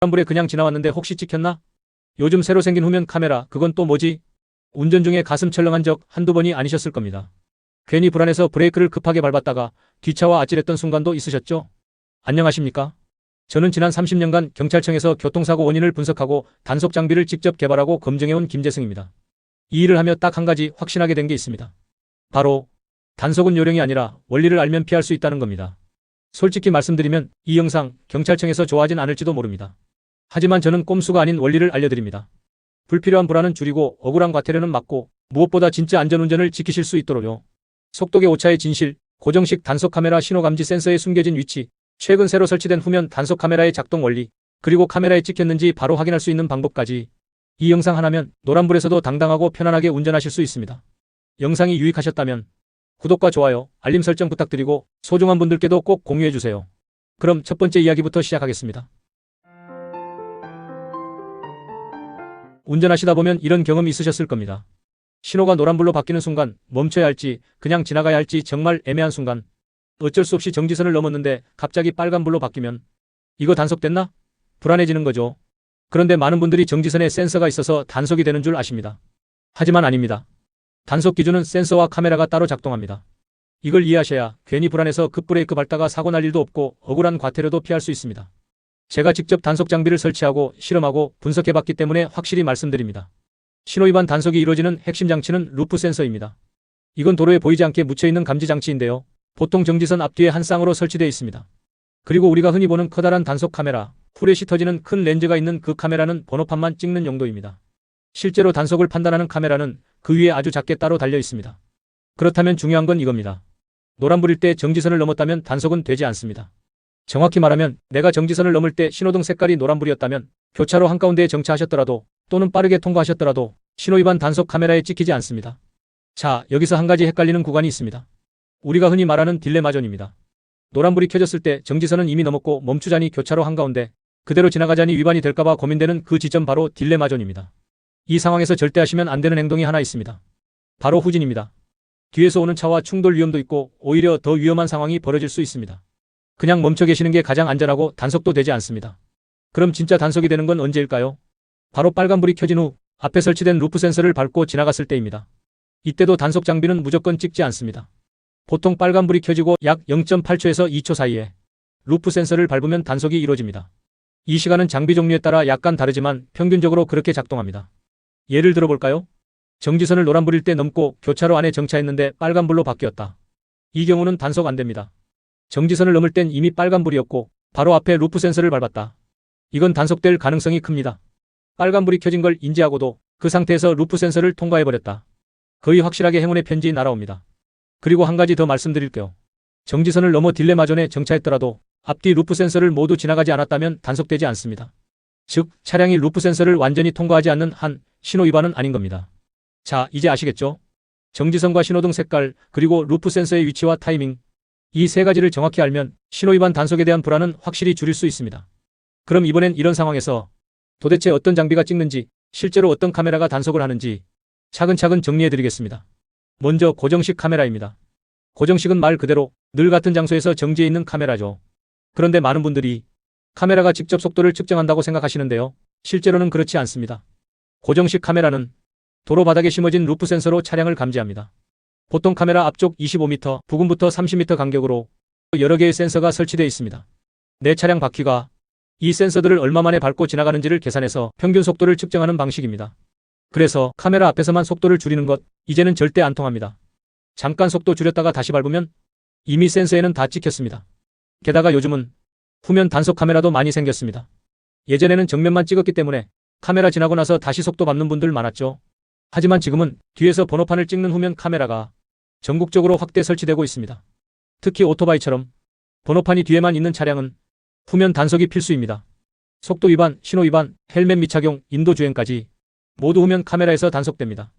노란불에 그냥 지나왔는데 혹시 찍혔나? 요즘 새로 생긴 후면 카메라, 그건 또 뭐지? 운전 중에 가슴 철렁한 적 한두 번이 아니셨을 겁니다. 괜히 불안해서 브레이크를 급하게 밟았다가 뒷차와 아찔했던 순간도 있으셨죠? 안녕하십니까? 저는 지난 30년간 경찰청에서 교통사고 원인을 분석하고 단속 장비를 직접 개발하고 검증해온 김재승입니다. 이 일을 하며 딱 한 가지 확신하게 된 게 있습니다. 바로 단속은 요령이 아니라 원리를 알면 피할 수 있다는 겁니다. 솔직히 말씀드리면 이 영상 경찰청에서 좋아하진 않을지도 모릅니다. 하지만 저는 꼼수가 아닌 원리를 알려드립니다. 불필요한 불안은 줄이고 억울한 과태료는 막고 무엇보다 진짜 안전운전을 지키실 수 있도록요. 속도계 오차의 진실, 고정식 단속 카메라 신호감지 센서의 숨겨진 위치, 최근 새로 설치된 후면 단속 카메라의 작동 원리, 그리고 카메라에 찍혔는지 바로 확인할 수 있는 방법까지 이 영상 하나면 노란불에서도 당당하고 편안하게 운전하실 수 있습니다. 영상이 유익하셨다면 구독과 좋아요, 알림 설정 부탁드리고 소중한 분들께도 꼭 공유해주세요. 그럼 첫 번째 이야기부터 시작하겠습니다. 운전하시다 보면 이런 경험이 있으셨을 겁니다. 신호가 노란불로 바뀌는 순간 멈춰야 할지 그냥 지나가야 할지 정말 애매한 순간, 어쩔 수 없이 정지선을 넘었는데 갑자기 빨간불로 바뀌면 이거 단속됐나? 불안해지는 거죠. 그런데 많은 분들이 정지선에 센서가 있어서 단속이 되는 줄 아십니다. 하지만 아닙니다. 단속 기준은 센서와 카메라가 따로 작동합니다. 이걸 이해하셔야 괜히 불안해서 급브레이크 밟다가 사고 날 일도 없고 억울한 과태료도 피할 수 있습니다. 제가 직접 단속 장비를 설치하고 실험하고 분석해봤기 때문에 확실히 말씀드립니다. 신호위반 단속이 이루어지는 핵심 장치는 루프 센서입니다. 이건 도로에 보이지 않게 묻혀있는 감지 장치인데요. 보통 정지선 앞뒤에 한 쌍으로 설치되어 있습니다. 그리고 우리가 흔히 보는 커다란 단속 카메라, 후레쉬 터지는 큰 렌즈가 있는 그 카메라는 번호판만 찍는 용도입니다. 실제로 단속을 판단하는 카메라는 그 위에 아주 작게 따로 달려 있습니다. 그렇다면 중요한 건 이겁니다. 노란불일 때 정지선을 넘었다면 단속은 되지 않습니다. 정확히 말하면 내가 정지선을 넘을 때 신호등 색깔이 노란불이었다면 교차로 한가운데에 정차하셨더라도 또는 빠르게 통과하셨더라도 신호위반 단속 카메라에 찍히지 않습니다. 자, 여기서 한 가지 헷갈리는 구간이 있습니다. 우리가 흔히 말하는 딜레마 존입니다. 노란불이 켜졌을 때 정지선은 이미 넘었고 멈추자니 교차로 한가운데 그대로 지나가자니 위반이 될까봐 고민되는 그 지점 바로 딜레마 존입니다. 이 상황에서 절대 하시면 안 되는 행동이 하나 있습니다. 바로 후진입니다. 뒤에서 오는 차와 충돌 위험도 있고 오히려 더 위험한 상황이 벌어질 수 있습니다. 그냥 멈춰 계시는 게 가장 안전하고 단속도 되지 않습니다. 그럼 진짜 단속이 되는 건 언제일까요? 바로 빨간불이 켜진 후 앞에 설치된 루프 센서를 밟고 지나갔을 때입니다. 이때도 단속 장비는 무조건 찍지 않습니다. 보통 빨간불이 켜지고 약 0.8초에서 2초 사이에 루프 센서를 밟으면 단속이 이루어집니다. 이 시간은 장비 종류에 따라 약간 다르지만 평균적으로 그렇게 작동합니다. 예를 들어볼까요? 정지선을 노란불일 때 넘고 교차로 안에 정차했는데 빨간불로 바뀌었다. 이 경우는 단속 안 됩니다. 정지선을 넘을 땐 이미 빨간불이었고 바로 앞에 루프 센서를 밟았다. 이건 단속될 가능성이 큽니다. 빨간불이 켜진 걸 인지하고도 그 상태에서 루프 센서를 통과해버렸다. 거의 확실하게 행운의 편지 날아옵니다. 그리고 한 가지 더 말씀드릴게요. 정지선을 넘어 딜레마 존에 정차했더라도 앞뒤 루프 센서를 모두 지나가지 않았다면 단속되지 않습니다. 즉, 차량이 루프 센서를 완전히 통과하지 않는 한 신호위반은 아닌 겁니다. 자, 이제 아시겠죠? 정지선과 신호등 색깔, 그리고 루프 센서의 위치와 타이밍, 이 세 가지를 정확히 알면 신호위반 단속에 대한 불안은 확실히 줄일 수 있습니다. 그럼 이번엔 이런 상황에서 도대체 어떤 장비가 찍는지, 실제로 어떤 카메라가 단속을 하는지 차근차근 정리해드리겠습니다. 먼저 고정식 카메라입니다. 고정식은 말 그대로 늘 같은 장소에서 정지해 있는 카메라죠. 그런데 많은 분들이 카메라가 직접 속도를 측정한다고 생각하시는데요. 실제로는 그렇지 않습니다. 고정식 카메라는 도로 바닥에 심어진 루프 센서로 차량을 감지합니다. 보통 카메라 앞쪽 25m, 부근부터 30m 간격으로 여러 개의 센서가 설치되어 있습니다. 내 차량 바퀴가 이 센서들을 얼마 만에 밟고 지나가는지를 계산해서 평균 속도를 측정하는 방식입니다. 그래서 카메라 앞에서만 속도를 줄이는 것, 이제는 절대 안 통합니다. 잠깐 속도 줄였다가 다시 밟으면 이미 센서에는 다 찍혔습니다. 게다가 요즘은 후면 단속 카메라도 많이 생겼습니다. 예전에는 정면만 찍었기 때문에 카메라 지나고 나서 다시 속도 밟는 분들 많았죠. 하지만 지금은 뒤에서 번호판을 찍는 후면 카메라가 전국적으로 확대 설치되고 있습니다. 특히 오토바이처럼 번호판이 뒤에만 있는 차량은 후면 단속이 필수입니다. 속도 위반, 신호 위반, 헬멧 미착용, 인도 주행까지 모두 후면 카메라에서 단속됩니다.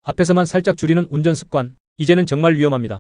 앞에서만 살짝 줄이는 운전 습관, 이제는 정말 위험합니다.